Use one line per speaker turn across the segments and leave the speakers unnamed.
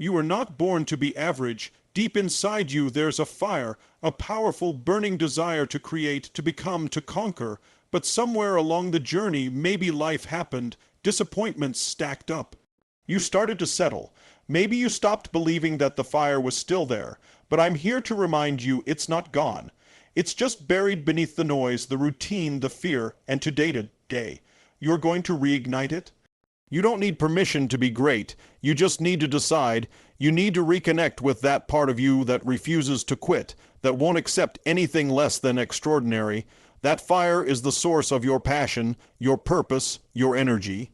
You were not born to be average. Deep inside you there's a fire, a powerful burning desire to create, to become, to conquer. But somewhere along the journey, maybe life happened, disappointments stacked up. You started to settle. Maybe you stopped believing that the fire was still there. But I'm here to remind you it's not gone. It's just buried beneath the noise, the routine, the fear, and today to day. You're going to reignite it? You don't need permission to be great. You just need to decide. You need to reconnect with that part of you that refuses to quit, that won't accept anything less than extraordinary. That fire is the source of your passion, your purpose, your energy.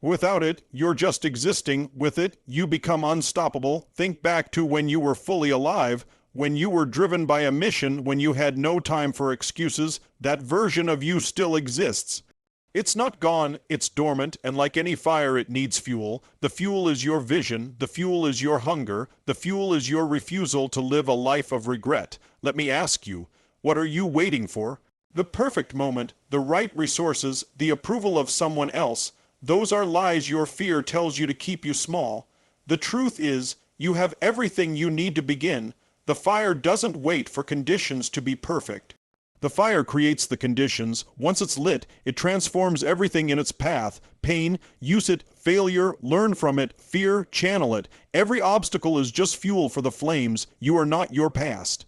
Without it, you're just existing. With it, you become unstoppable. Think back to when you were fully alive, when you were driven by a mission, when you had no time for excuses. That version of you still exists. It's not gone, it's dormant, and like any fire, it needs fuel. The fuel is your vision, the fuel is your hunger, the fuel is your refusal to live a life of regret. Let me ask you, what are you waiting for? The perfect moment, the right resources, the approval of someone else. Those are lies your fear tells you to keep you small. The truth is, you have everything you need to begin. The fire doesn't wait for conditions to be perfect. The fire creates the conditions. Once it's lit, it transforms everything in its path. Pain, use it. Failure, learn from it. Fear, channel it. Every obstacle is just fuel for the flames. You are not your past.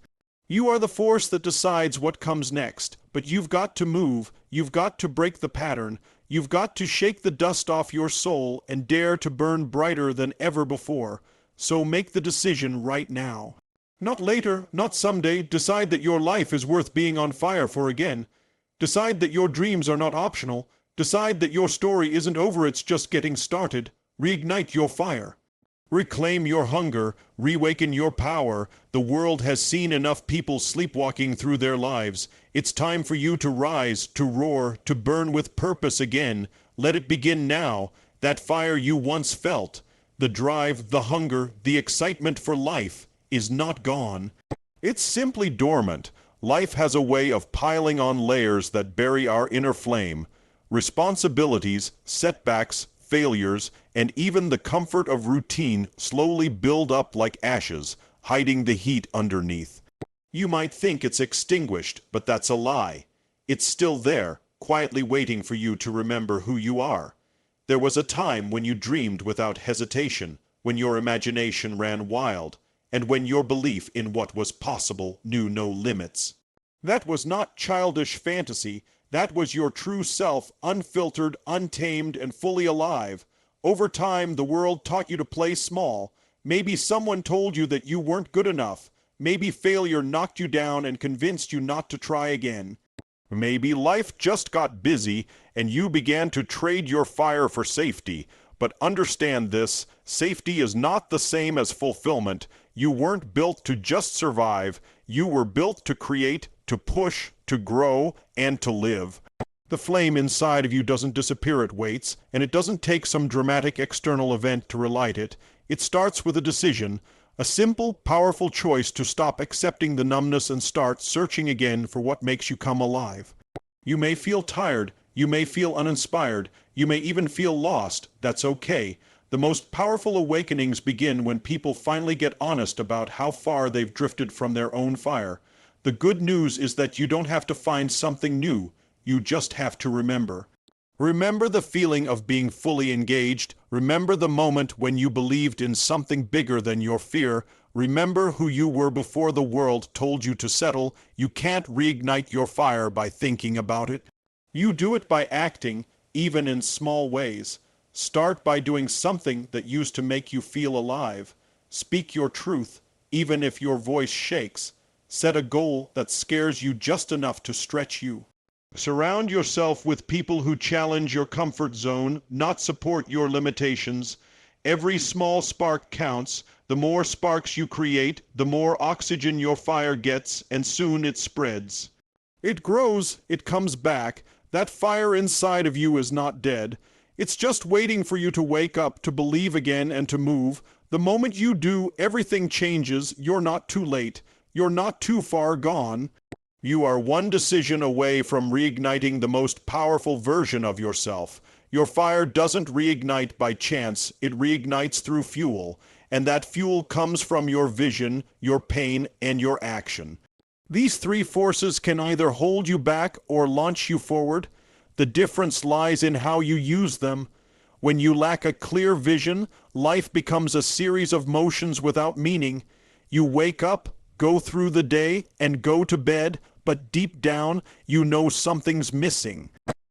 You are the force that decides what comes next. But you've got to move. You've got to break the pattern. You've got to shake the dust off your soul and dare to burn brighter than ever before. So make the decision right now. Not later, not someday. Decide that your life is worth being on fire for again. Decide that your dreams are not optional. Decide that your story isn't over, it's just getting started. Reignite your fire. Reclaim your hunger. Reawaken your power. The world has seen enough people sleepwalking through their lives. It's time for you to rise, to roar, to burn with purpose again. Let it begin now. That fire you once felt. The drive, the hunger, the excitement for life is not gone. It's simply dormant. Life has a way of piling on layers that bury our inner flame. Responsibilities, setbacks, failures, and even the comfort of routine slowly build up like ashes, hiding the heat underneath. You might think it's extinguished, but that's a lie. It's still there, quietly waiting for you to remember who you are. There was a time when you dreamed without hesitation, when your imagination ran wild, and when your belief in what was possible knew no limits. That was not childish fantasy. That was your true self, unfiltered, untamed, and fully alive. Over time, the world taught you to play small. Maybe someone told you that you weren't good enough. Maybe failure knocked you down and convinced you not to try again. Maybe life just got busy and you began to trade your fire for safety. But understand this, safety is not the same as fulfillment. You weren't built to just survive. You were built to create, to push, to grow, and to live. The flame inside of you doesn't disappear, it waits, and it doesn't take some dramatic external event to relight it. It starts with a decision, a simple, powerful choice to stop accepting the numbness and start searching again for what makes you come alive. You may feel tired, you may feel uninspired, you may even feel lost. That's okay. The most powerful awakenings begin when people finally get honest about how far they've drifted from their own fire. The good news is that you don't have to find something new. You just have to remember. Remember the feeling of being fully engaged. Remember the moment when you believed in something bigger than your fear. Remember who you were before the world told you to settle. You can't reignite your fire by thinking about it. You do it by acting, even in small ways. Start by doing something that used to make you feel alive. Speak your truth, even if your voice shakes. Set a goal that scares you just enough to stretch you. Surround yourself with people who challenge your comfort zone, not support your limitations. Every small spark counts. The more sparks you create, the more oxygen your fire gets, and soon it spreads. It grows, it comes back. That fire inside of you is not dead. It's just waiting for you to wake up, to believe again, and to move. The moment you do, everything changes. You're not too late. You're not too far gone. You are one decision away from reigniting the most powerful version of yourself. Your fire doesn't reignite by chance. It reignites through fuel. and that fuel comes from your vision, your pain, and your action. These three forces can either hold you back or launch you forward. The difference lies in how you use them. When you lack a clear vision, life becomes a series of motions without meaning. You wake up, go through the day, and go to bed, but deep down, you know something's missing.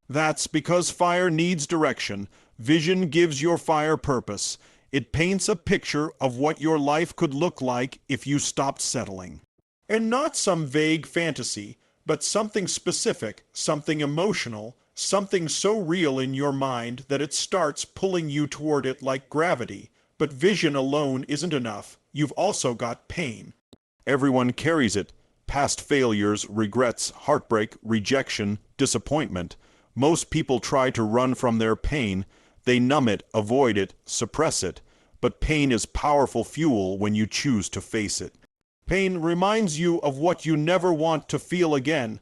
That's because fire needs direction. Vision gives your fire purpose. It paints a picture of what your life could look like if you stopped settling. And not some vague fantasy, but something specific, something emotional, something so real in your mind that it starts pulling you toward it like gravity. But vision alone isn't enough. You've also got pain. Everyone carries it. Past failures, regrets, heartbreak, rejection, disappointment. Most people try to run from their pain. They numb it, avoid it, suppress it. But pain is powerful fuel when you choose to face it. Pain reminds you of what you never want to feel again.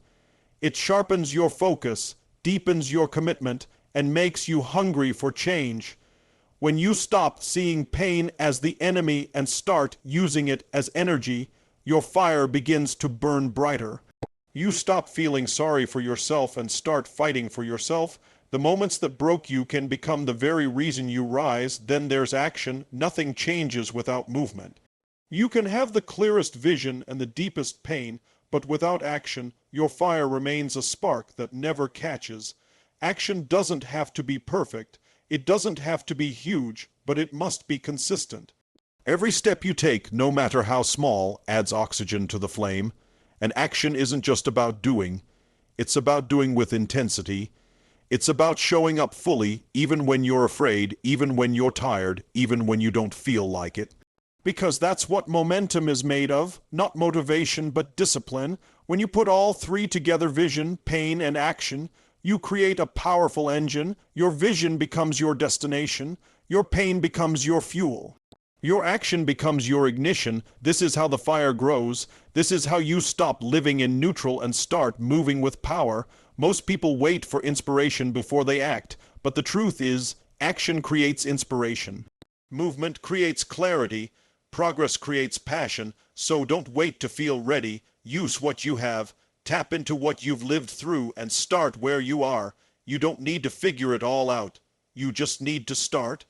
It sharpens your focus, deepens your commitment, and makes you hungry for change. When you stop seeing pain as the enemy and start using it as energy, your fire begins to burn brighter. You stop feeling sorry for yourself and start fighting for yourself. The moments that broke you can become the very reason you rise. Then there's action. Nothing changes without movement. You can have the clearest vision and the deepest pain, but without action, your fire remains a spark that never catches. Action doesn't have to be perfect. It doesn't have to be huge, but it must be consistent. Every step you take, no matter how small, adds oxygen to the flame. And action isn't just about doing. It's about doing with intensity. It's about showing up fully, even when you're afraid, even when you're tired, even when you don't feel like it. Because that's what momentum is made of, not motivation, but discipline. When you put all three together, vision, pain, and action, you create a powerful engine. Your vision becomes your destination. Your pain becomes your fuel. Your action becomes your ignition. This is how the fire grows. This is how you stop living in neutral and start moving with power. Most people wait for inspiration before they act, but the truth is, action creates inspiration. Movement creates clarity. Progress creates passion. So don't wait to feel ready. Use what you have. Tap into what you've lived through and start where you are. You don't need to figure it all out. You just need to start.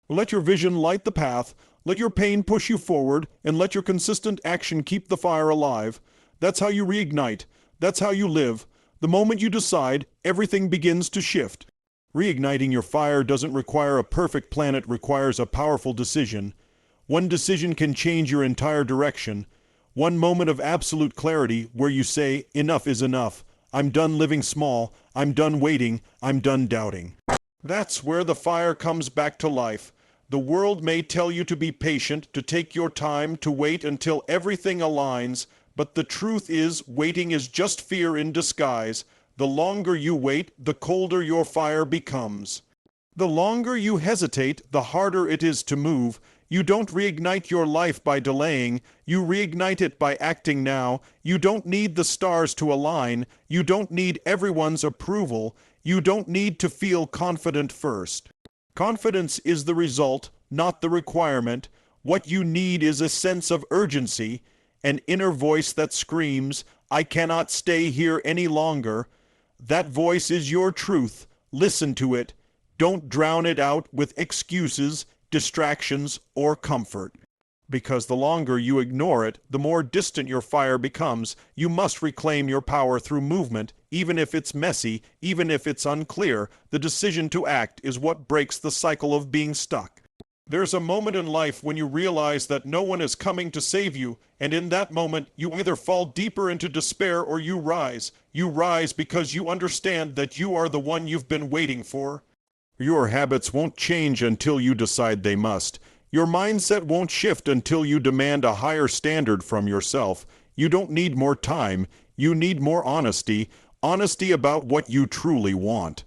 Let your vision light the path. Let your pain push you forward, and let your consistent action keep the fire alive. That's how you reignite. That's how you live. The moment you decide, everything begins to shift. Reigniting your fire doesn't require a perfect plan, it requires a powerful decision. One decision can change your entire direction. One moment of absolute clarity where you say, enough is enough. I'm done living small. I'm done waiting. I'm done doubting. That's where the fire comes back to life. The world may tell you to be patient, to take your time, to wait until everything aligns, but the truth is, waiting is just fear in disguise. The longer you wait, the colder your fire becomes. The longer you hesitate, the harder it is to move. You don't reignite your life by delaying. You reignite it by acting now. You don't need the stars to align. You don't need everyone's approval. You don't need to feel confident first. Confidence is the result, not the requirement. What you need is a sense of urgency, an inner voice that screams, I cannot stay here any longer. That voice is your truth. Listen to it. Don't drown it out with excuses, distractions, or comfort. Because the longer you ignore it, the more distant your fire becomes. You must reclaim your power through movement, even if it's messy, even if it's unclear. The decision to act is what breaks the cycle of being stuck. There's a moment in life when you realize that no one is coming to save you, and in that moment, you either fall deeper into despair or you rise. You rise because you understand that you are the one you've been waiting for. Your habits won't change until you decide they must. Your mindset won't shift until you demand a higher standard from yourself. You don't need more time. You need more honesty. Honesty about what you truly want.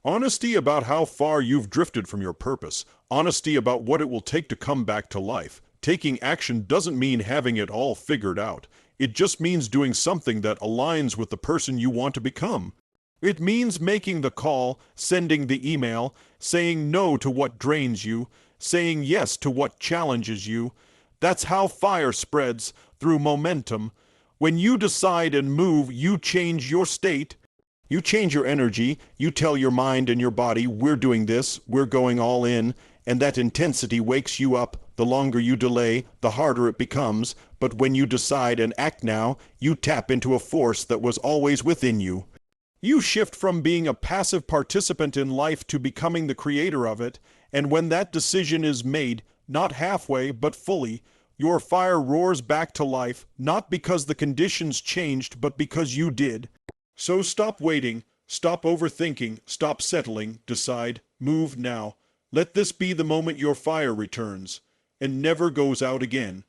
Honesty about how far you've drifted from your purpose. Honesty about what it will take to come back to life. Taking action doesn't mean having it all figured out. It just means doing something that aligns with the person you want to become. It means making the call, sending the email, saying no to what drains you, saying yes to what challenges you. That's how fire spreads, through momentum. When you decide and move, you change your state. You change your energy. You tell your mind and your body, we're doing this, we're going all in, and that intensity wakes you up. The longer you delay, the harder it becomes. But when you decide and act now, you tap into a force that was always within you. You shift from being a passive participant in life to becoming the creator of it, and when that decision is made, not halfway, but fully, your fire roars back to life, not because the conditions changed, but because you did. So stop waiting, stop overthinking, stop settling, decide, move now. Let this be the moment your fire returns, and never goes out again.